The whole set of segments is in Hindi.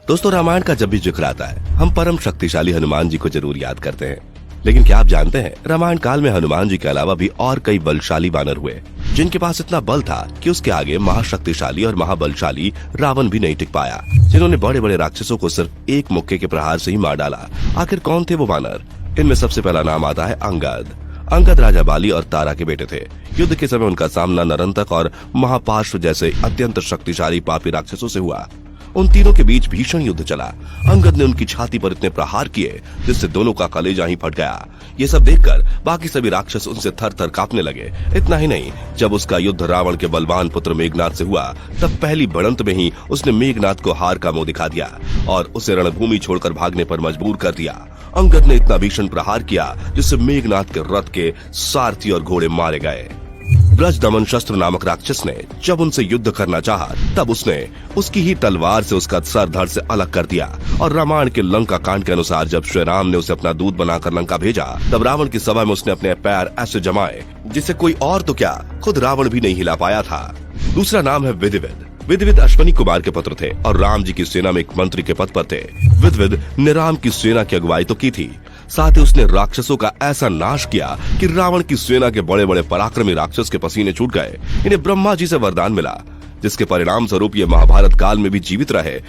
दोस्तों, रामायण का जब भी जिक्र आता है हम परम शक्तिशाली हनुमान जी को जरूर याद करते हैं। लेकिन क्या आप जानते हैं, रामायण काल में हनुमान जी के अलावा भी और कई बलशाली वानर हुए जिनके पास इतना बल था कि उसके आगे महाशक्तिशाली और महाबलशाली रावण भी नहीं टिक पाया, जिन्होंने बड़े बड़े राक्षसों को सिर्फ एक मुक्के के प्रहार से ही मार डाला। आखिर कौन थे वो वानर? इनमें सबसे पहला नाम आता है अंगद। अंगद राजा बाली और तारा के बेटे थे। युद्ध के समय उनका सामना नरंतक और महापार्श्व जैसे अत्यंत शक्तिशाली पापी राक्षसों से हुआ। उन तीनों के बीच भीषण युद्ध चला। अंगद ने उनकी छाती पर इतने प्रहार किए जिससे दोनों का कलेजा ही फट गया। ये सब देखकर बाकी सभी राक्षस उनसे थर थर कांपने लगे। इतना ही नहीं, जब उसका युद्ध रावण के बलवान पुत्र मेघनाथ से हुआ तब पहली भिड़ंत में ही उसने मेघनाथ को हार का मुंह दिखा दिया और उसे रणभूमि छोड़कर भागने पर मजबूर कर दिया। अंगद ने इतना भीषण प्रहार किया जिससे मेघनाथ के रथ के सारथी और घोड़े मारे गए। ब्रजदमन शस्त्र नामक राक्षस ने जब उनसे युद्ध करना चाहा तब उसने उसकी ही तलवार से उसका सर धड़ से अलग कर दिया। और रामायण के लंका कांड के अनुसार जब श्री राम ने उसे अपना दूत बनाकर लंका भेजा तब रावण की सभा में उसने अपने पैर ऐसे जमाए जिससे कोई और तो क्या, खुद रावण भी नहीं हिला पाया था। दूसरा नाम है विधिविद। विधिविद अश्वनी कुमार के पुत्र थे और राम जी की सेना में एक मंत्री के पद पर थे। विधिविद ने राम की सेना की अगुवाई तो की थी, साथ ही उसने राक्षसों का ऐसा नाश किया कि रावण की सेना के बड़े बड़े पराक्रमी राक्षस के पसीने छूट गए। इन्हें ब्रह्मा जी से वरदान मिला जिसके परिणाम स्वरूप ये महाभारत काल में भी जीवित रहे।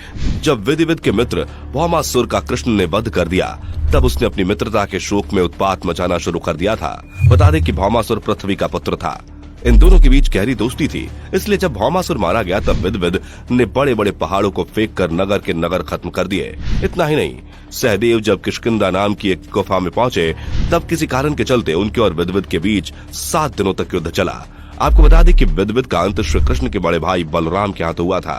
जब विधिविद के मित्र भौमासुर का कृष्ण ने वध कर दिया तब उसने अपनी मित्रता के शोक में उत्पात मचाना शुरू कर दिया था। बता दें कि भौमासुर पृथ्वी का पुत्र था। इन दोनों के बीच गहरी दोस्ती थी, इसलिए जब भौमासुर मारा गया तब विधिविद ने बड़े बड़े पहाड़ों को फेंक कर नगर के नगर खत्म कर दिए। इतना ही नहीं, सहदेव जब किष्किंधा नाम की एक गुफा में पहुंचे तब किसी कारण के चलते उनके और विधिविद के बीच 7 दिनों तक युद्ध चला। आपको बता दें कि विधिविद का अंत श्री कृष्ण के बड़े भाई बलराम के हाथ हुआ था।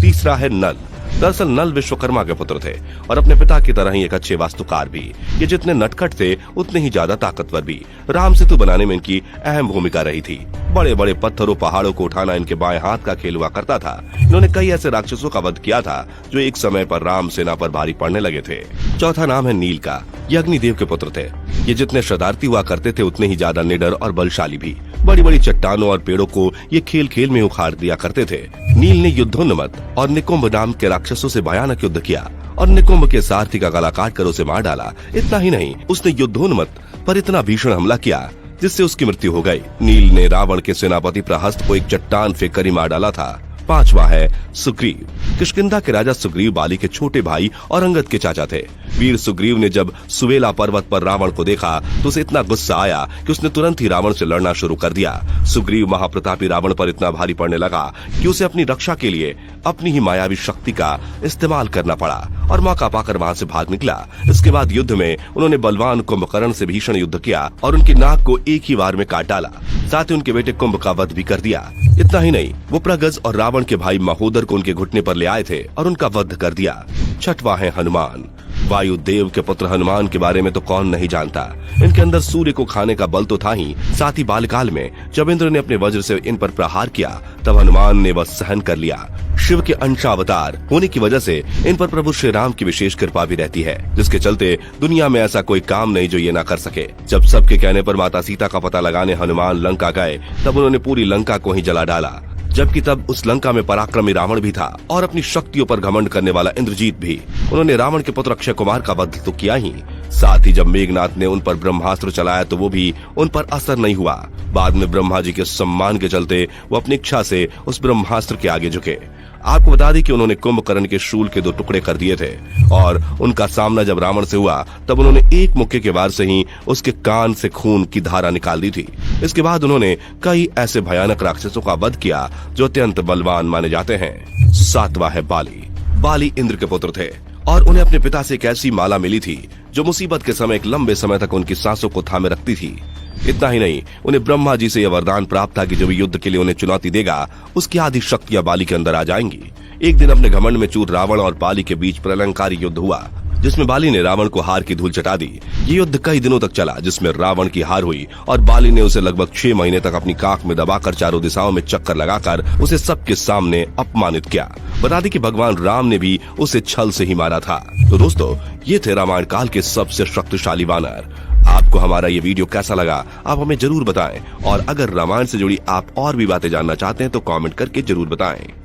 तीसरा है नल। दरअसल नल विश्वकर्मा के पुत्र थे और अपने पिता की तरह ही एक अच्छे वास्तुकार भी। ये जितने नटखट थे उतने ही ज्यादा ताकतवर भी। राम सेतु बनाने में इनकी अहम भूमिका रही थी। बड़े बड़े पत्थरों पहाड़ों को उठाना इनके बाएं हाथ का खेल हुआ करता था। इन्होंने कई ऐसे राक्षसों का वध किया था जो एक समय पर राम सेना पर भारी पड़ने लगे थे। चौथा नाम है नील का। ये अग्निदेव के पुत्र थे। ये जितने शरारती हुआ करते थे उतने ही ज्यादा निडर और बलशाली भी। बड़ी बड़ी चट्टानों और पेड़ों को ये खेल खेल में उखाड़ दिया करते थे। नील ने युद्धोन्मत्त और निकुंभ नाम के राक्षसों से भयानक युद्ध किया और निकुंभ के सारथी का गला काट कर उसे मार डाला। इतना ही नहीं, उसने युद्धोन्मत्त पर इतना भीषण हमला किया जिससे उसकी मृत्यु हो गई। नील ने रावण के सेनापति प्रहस्त को एक चट्टान फेंक कर ही मार डाला था। पांचवा है सुग्रीव। किष्किंधा के राजा सुग्रीव बाली के छोटे भाई और अंगद के चाचा थे। वीर सुग्रीव ने जब सुवेला पर्वत पर रावण को देखा तो उसे इतना गुस्सा आया कि उसने तुरंत ही रावण से लड़ना शुरू कर दिया। सुग्रीव महाप्रतापी रावण पर इतना भारी पड़ने लगा कि उसे अपनी रक्षा के लिए अपनी ही मायावी शक्ति का इस्तेमाल करना पड़ा और मौका पाकर वहां से भाग निकला। इसके बाद युद्ध में उन्होंने बलवान कुंभकर्ण से भीषण युद्ध किया और उनकी नाक को एक ही बार में काट डाला। साथ ही उनके बेटे कुंभ का वध भी कर दिया। इतना ही नहीं, वो प्रगज और रावण के भाई महोदर को उनके घुटने पर ले आए थे और उनका वध कर दिया। छठवां है हनुमान। वायुदेव के पुत्र हनुमान के बारे में तो कौन नहीं जानता। इनके अंदर सूर्य को खाने का बल तो था ही, साथ ही बालकाल में जब इंद्र ने अपने वज्र से इन पर प्रहार किया तब हनुमान ने वह सहन कर लिया। शिव के अंशावतार होने की वजह से इन पर प्रभु श्री राम की विशेष कृपा भी रहती है, जिसके चलते दुनिया में ऐसा कोई काम नहीं जो ये ना कर सके। जब सबके कहने पर माता सीता का पता लगाने हनुमान लंका गए तब उन्होंने पूरी लंका को ही जला डाला, जबकि तब उस लंका में पराक्रमी रावण भी था और अपनी शक्तियों पर घमंड करने वाला इंद्रजीत भी। उन्होंने रावण के पुत्र अक्षय कुमार का वध तो किया ही, साथ ही जब मेघनाथ ने उन पर ब्रह्मास्त्र चलाया तो वो भी उन पर असर नहीं हुआ। बाद में ब्रह्मा जी के सम्मान के चलते वो अपनी इच्छा से उस ब्रह्मास्त्र के आगे झुके। आपको बता दें कि उन्होंने कुंभकर्ण के शूल के 2 टुकड़े कर दिए थे और उनका सामना जब रावण से हुआ तब उन्होंने एक मुक्के के वार से ही उसके कान से खून की धारा निकाल दी थी। इसके बाद उन्होंने कई ऐसे भयानक राक्षसों का वध किया जो अत्यंत बलवान माने जाते हैं। सातवां है बाली। बाली इंद्र के पुत्र थे और उन्हें अपने पिता से एक ऐसी माला मिली थी जो मुसीबत के समय एक लंबे समय तक उनकी सांसों को थामे रखती थी। इतना ही नहीं, उन्हें ब्रह्मा जी से यह वरदान प्राप्त था कि जो भी युद्ध के लिए उन्हें चुनौती देगा उसकी आधी शक्तियां बाली के अंदर आ जाएंगी। एक दिन अपने घमंड में चूर रावण और बाली के बीच प्रलंकारी युद्ध हुआ जिसमें बाली ने रावण को हार की धूल चटा दी। ये युद्ध कई दिनों तक चला जिसमें रावण की हार हुई और बाली ने उसे लगभग 6 महीने तक अपनी काख में दबाकर चारों दिशाओं में चक्कर लगाकर उसे सबके सामने अपमानित किया। बता दें कि भगवान राम ने भी उसे छल से ही मारा था। तो दोस्तों, ये थे रामायण काल के सबसे शक्तिशाली वानर। आपको हमारा ये वीडियो कैसा लगा आप हमें जरूर बताएं और अगर रामायण से जुड़ी आप और भी बातें जानना चाहते हैं तो कमेंट करके जरूर बताएं।